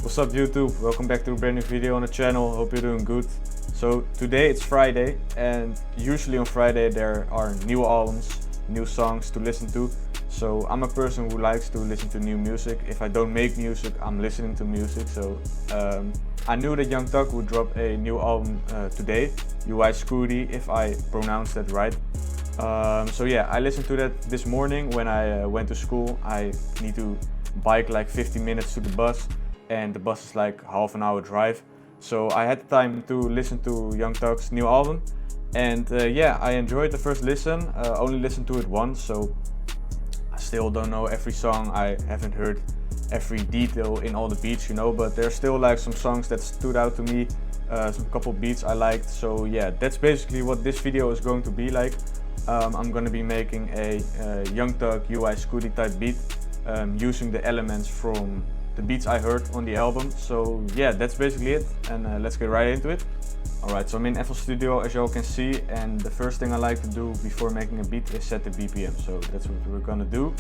What's up YouTube? Welcome back to a brand new video on the channel. Hope you're doing good. So today it's Friday, and usually on Friday there are new albums, new songs to listen to. So I'm a person who likes to listen to new music. If I don't make music, I'm listening to music. So I knew that Young Thug would drop a new album today, UI Scuti, if I pronounced that right. So yeah, I listened to that this morning when I went to school. I need to bike like 50 minutes to the bus, and the bus is like half an hour drive. So I had the time to listen to Young Thug's new album, and yeah, I enjoyed the first listen. Only listened to it once, so I still don't know every song. I haven't heard every detail in all the beats, you know, but there's still like some songs that stood out to me, some couple beats I liked. So yeah, that's basically what this video is going to be like. I'm gonna be making a Young Thug UI Scuti type beat using the elements from the beats I heard on the album. So yeah, that's basically it, and let's get right into it. Alright, so I'm in FL Studio, as you all can see, and the first thing I like to do before making a beat is set the BPM. So that's what we're gonna do.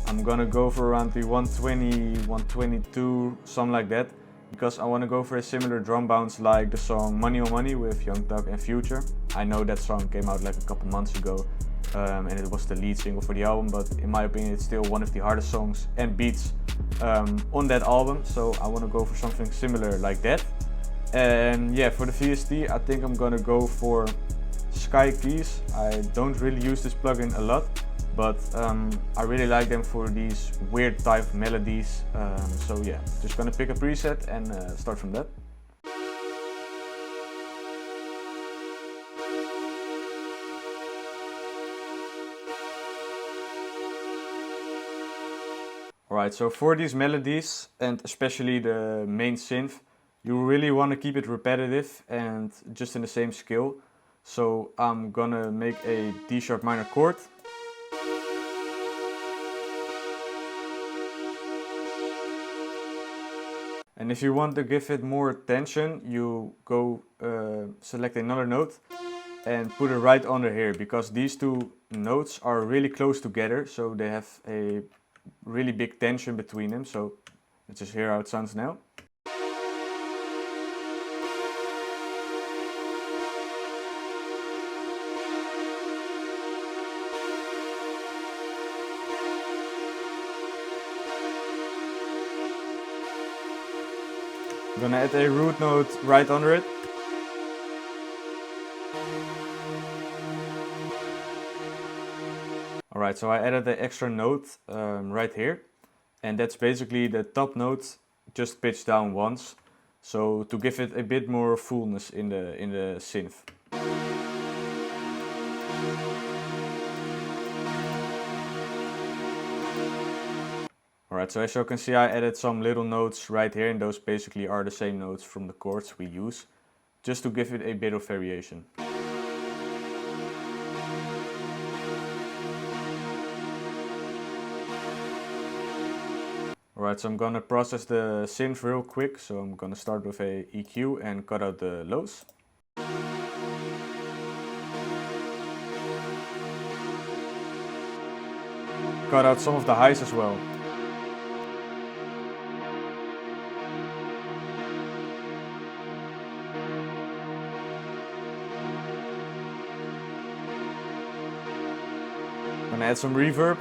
I'm gonna go for around the 120, 122, something like that, because I want to go for a similar drum bounce like the song Money on Money with Young Thug and Future. I know that song came out like a couple months ago, and it was the lead single for the album, but in my opinion it's still one of the hardest songs and beats on that album. So I want to go for something similar like that. And yeah, for the VST I think I'm gonna go for Sky Keys. I don't really use this plugin a lot, but I really like them for these weird type melodies. So yeah, just gonna pick a preset and start from that. Alright, so for these melodies, and especially the main synth, you really want to keep it repetitive and just in the same scale. So I'm gonna make a D sharp minor chord. And if you want to give it more tension, you go select another note and put it right under here, because these two notes are really close together, so they have a really big tension between them. So let's just hear how it sounds now. I'm gonna add a root note right under it. Alright, so I added an extra note right here, and that's basically the top note just pitched down once, so to give it a bit more fullness in the synth. Alright, so as you can see, I added some little notes right here, and those basically are the same notes from the chords we use, just to give it a bit of variation. Alright, so I'm gonna process the synth real quick, so I'm gonna start with a EQ and cut out the lows. Cut out some of the highs as well. I'm gonna add some reverb.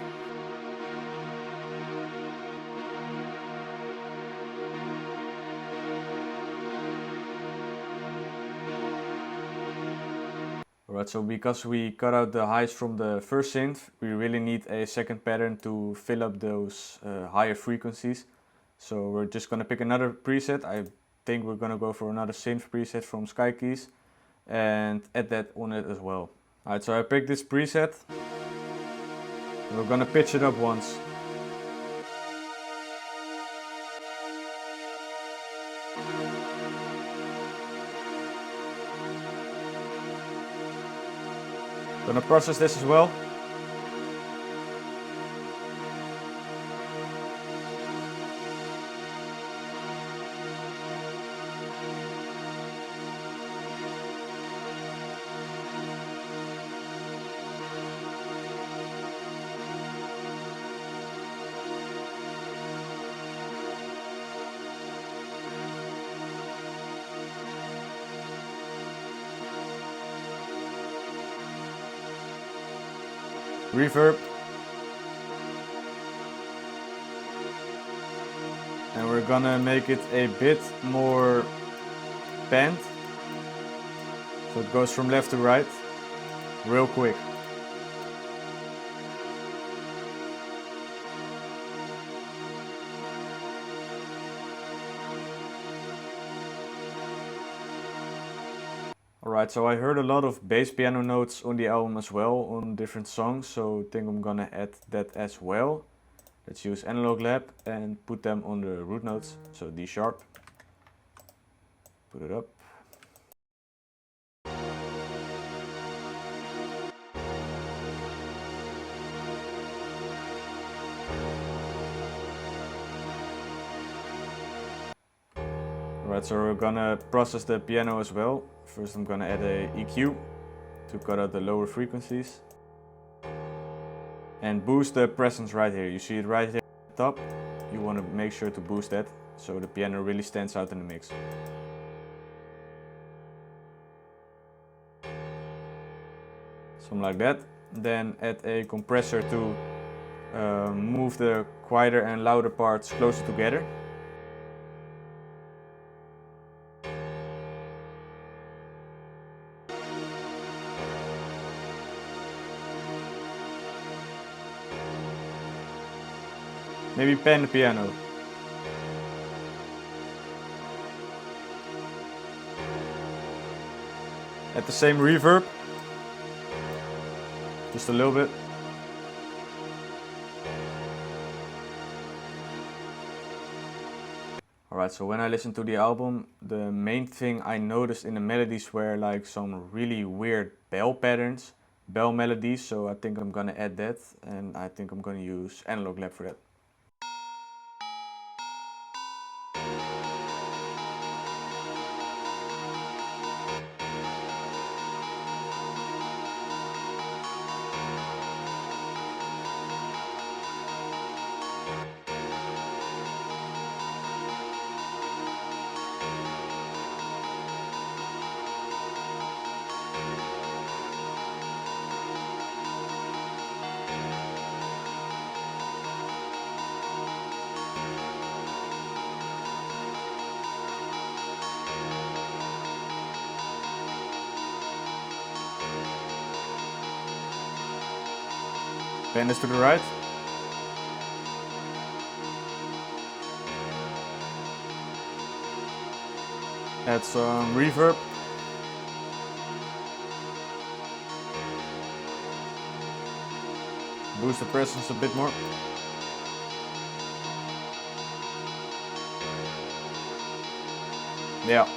Alright, so because we cut out the highs from the first synth, we really need a second pattern to fill up those higher frequencies. So we're just gonna pick another preset. I think we're gonna go for another synth preset from Sky Keys and add that on it as well. Alright, so I picked this preset. We're gonna pitch it up once. Gonna process this as well. reverb. And we're gonna make it a bit more panned. So it goes from left to right, real quick. Alright, so I heard a lot of bass piano notes on the album as well, on different songs, so I think I'm gonna add that as well. Let's use Analog Lab and put them on the root notes, so D sharp. Put it up. Alright, so we're gonna process the piano as well. First I'm gonna add a EQ to cut out the lower frequencies. And boost the presence right here. You see it right here at the top. You want to make sure to boost that so the piano really stands out in the mix. Something like that. Then add a compressor to move the quieter and louder parts closer together. Maybe pan the piano. Add the same reverb. Just a little bit. Alright, so when I listened to the album, the main thing I noticed in the melodies were like some really weird bell patterns, bell melodies, so I think I'm gonna add that, and I think I'm gonna use Analog Lab for that. Pan is to the right. Add some reverb. Boost the presence a bit more. Yeah.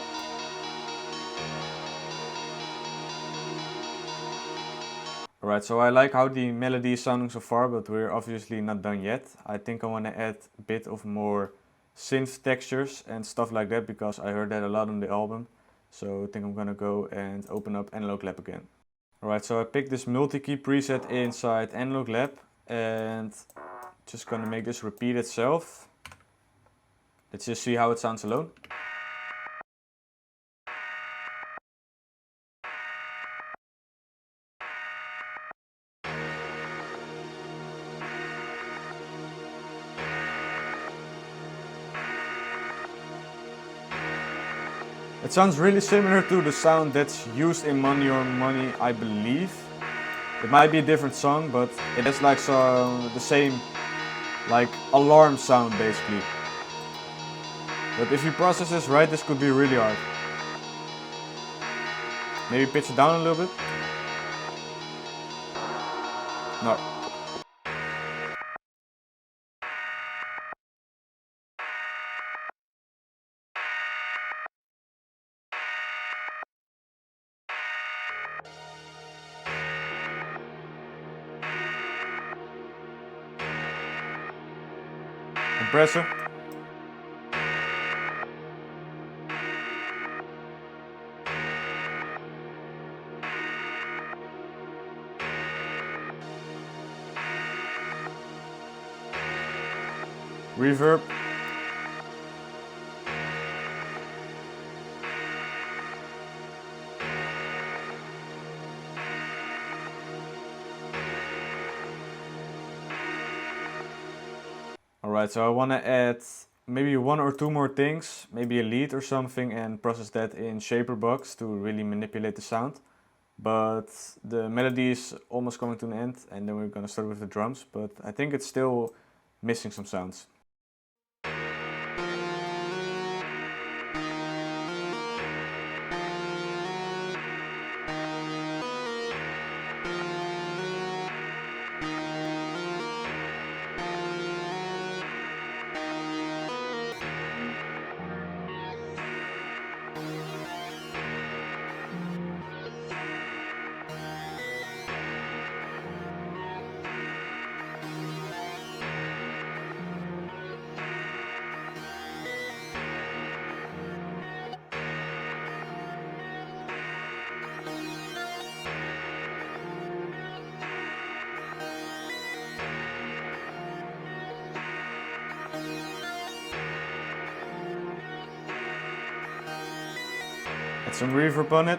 Alright, so I like how the melody is sounding so far, but we're obviously not done yet. I think I want to add a bit of more synth textures and stuff like that, because I heard that a lot on the album. So I think I'm gonna go and open up Analog Lab again. Alright, so I picked this multi-key preset inside Analog Lab and just gonna make this repeat itself. Let's just see how it sounds alone. It sounds really similar to the sound that's used in Money or Money, I believe. It might be a different song, but it has like the same like alarm sound basically. But if you process this right, this could be really hard. Maybe pitch it down a little bit. No. Compressor. Reverb. Alright, so I want to add maybe one or two more things, maybe a lead or something, and process that in Shaper Box to really manipulate the sound. But the melody is almost coming to an end, and then we're gonna start with the drums, but I think it's still missing some sounds. Add some reverb on it.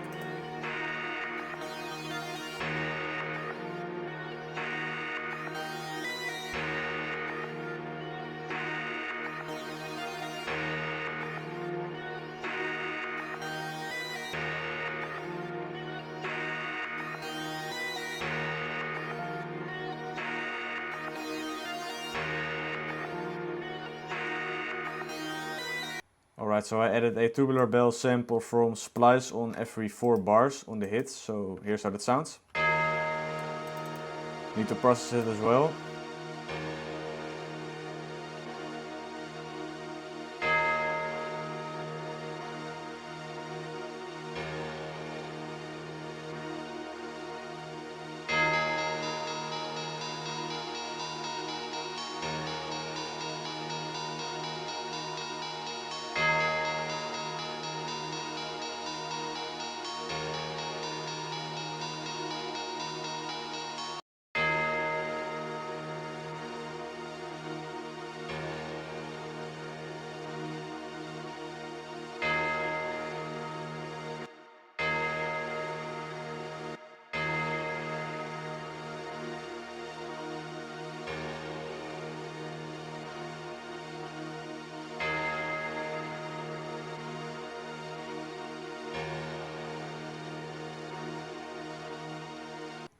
Alright, so I added a Tubular Bell sample from Splice on every 4 bars on the hits, so here's how that sounds. Need to process it as well.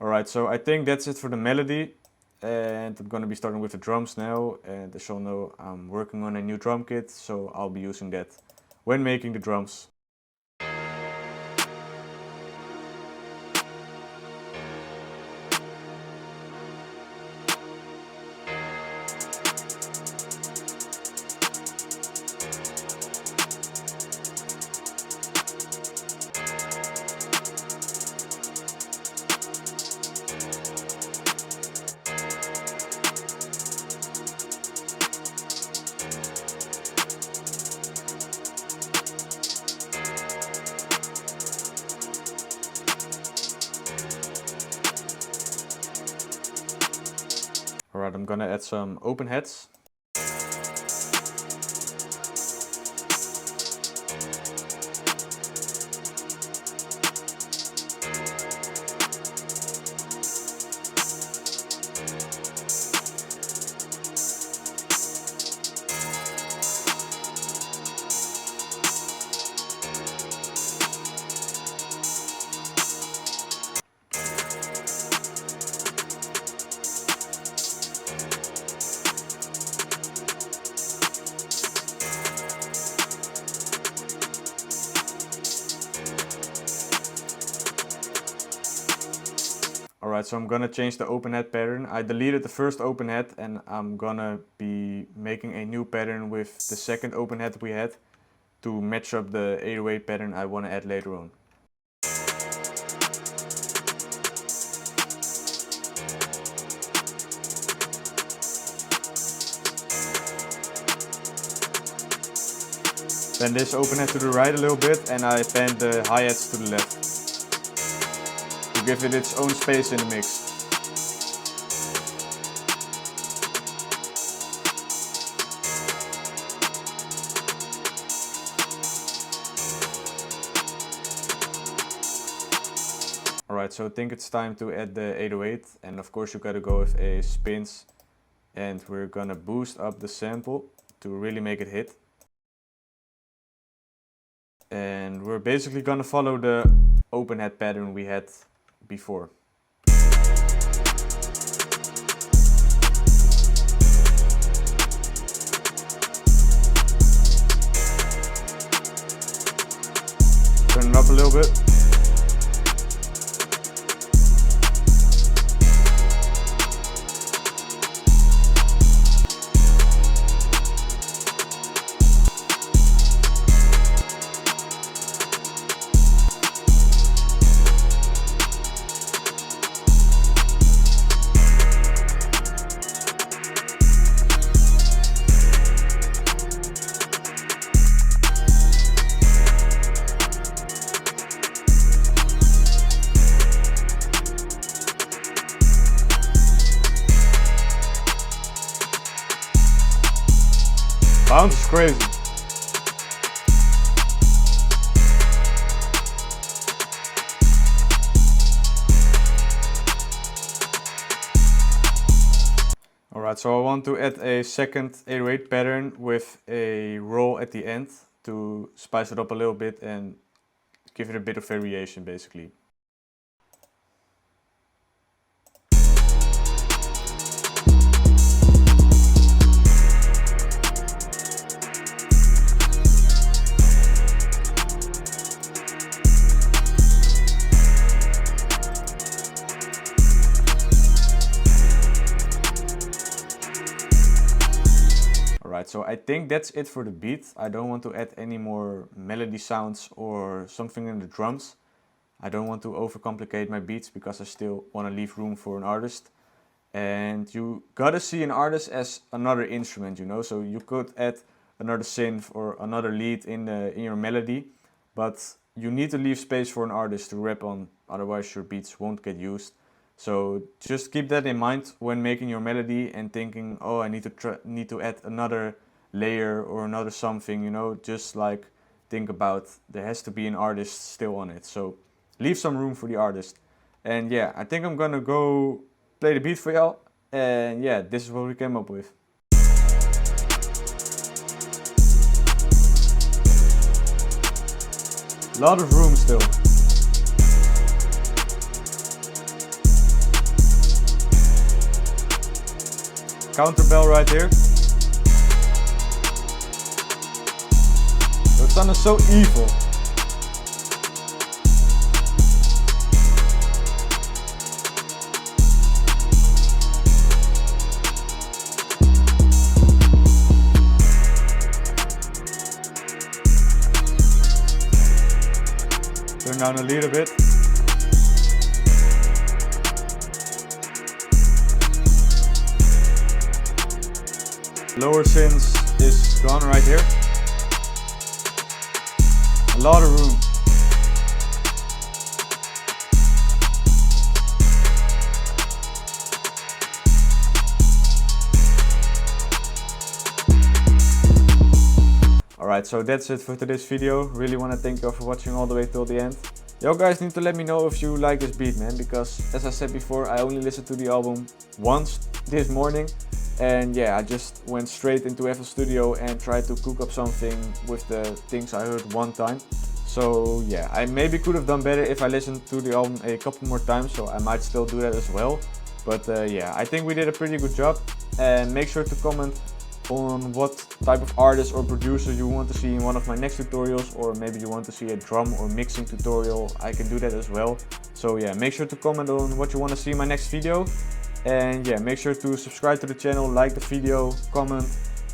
Alright, so I think that's it for the melody, and I'm gonna be starting with the drums now, and as you all know, I'm working on a new drum kit, so I'll be using that when making the drums. Alright, I'm gonna add some open hats. Alright, so I'm gonna change the open hat pattern. I deleted the first open hat and I'm gonna be making a new pattern with the second open hat we had to match up the 808 pattern I want to add later on. Bend this open hat to the right a little bit and I bend the hi-hats to the left to give it its own space in the mix. Alright, so I think it's time to add the 808, and of course you gotta go with a spins and we're gonna boost up the sample to really make it hit. And we're basically gonna follow the open head pattern we had before. Turn it up a little bit. Bounce is crazy. Alright, so I want to add a second 808 pattern with a roll at the end to spice it up a little bit and give it a bit of variation basically. Alright, so I think that's it for the beat. I don't want to add any more melody sounds or something in the drums. I don't want to overcomplicate my beats because I still want to leave room for an artist. And you gotta see an artist as another instrument, you know. So you could add another synth or another lead in your melody, but you need to leave space for an artist to rap on, otherwise your beats won't get used. So just keep that in mind when making your melody and thinking, oh, I need to add another layer or another something, you know. Just like think about there has to be an artist still on it. So leave some room for the artist. And yeah, I think I'm gonna go play the beat for y'all. And yeah, this is what we came up with. A lot of room still. Counter bell right here. The sun is so evil. Turn down a little bit. Lower synth is gone right here. A lot of room. Alright, so that's it for today's video. Really want to thank you all for watching all the way till the end. Y'all guys need to let me know if you like this beat, man, because as I said before, I only listened to the album once this morning. And yeah, I just went straight into FL Studio and tried to cook up something with the things I heard one time. So yeah, I maybe could have done better if I listened to the album a couple more times, so I might still do that as well. But yeah, I think we did a pretty good job. And make sure to comment on what type of artist or producer you want to see in one of my next tutorials, or maybe you want to see a drum or mixing tutorial. I can do that as well. So yeah, make sure to comment on what you want to see in my next video. And yeah, make sure to subscribe to the channel, like the video, comment.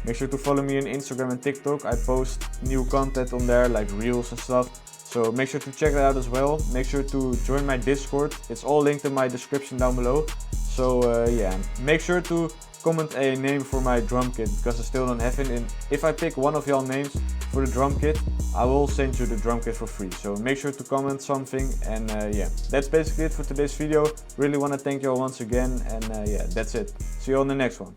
Make sure to follow me on Instagram and TikTok. I post new content on there, like reels and stuff. So make sure to check that out as well. Make sure to join my Discord. It's all linked in my description down below. So yeah, make sure to comment a name for my drum kit because I still don't have it. And if I pick one of y'all names for the drum kit, I will send you the drum kit for free. So make sure to comment something. And yeah, that's basically it for today's video. Really want to thank y'all once again. And yeah, that's it. See you on the next one.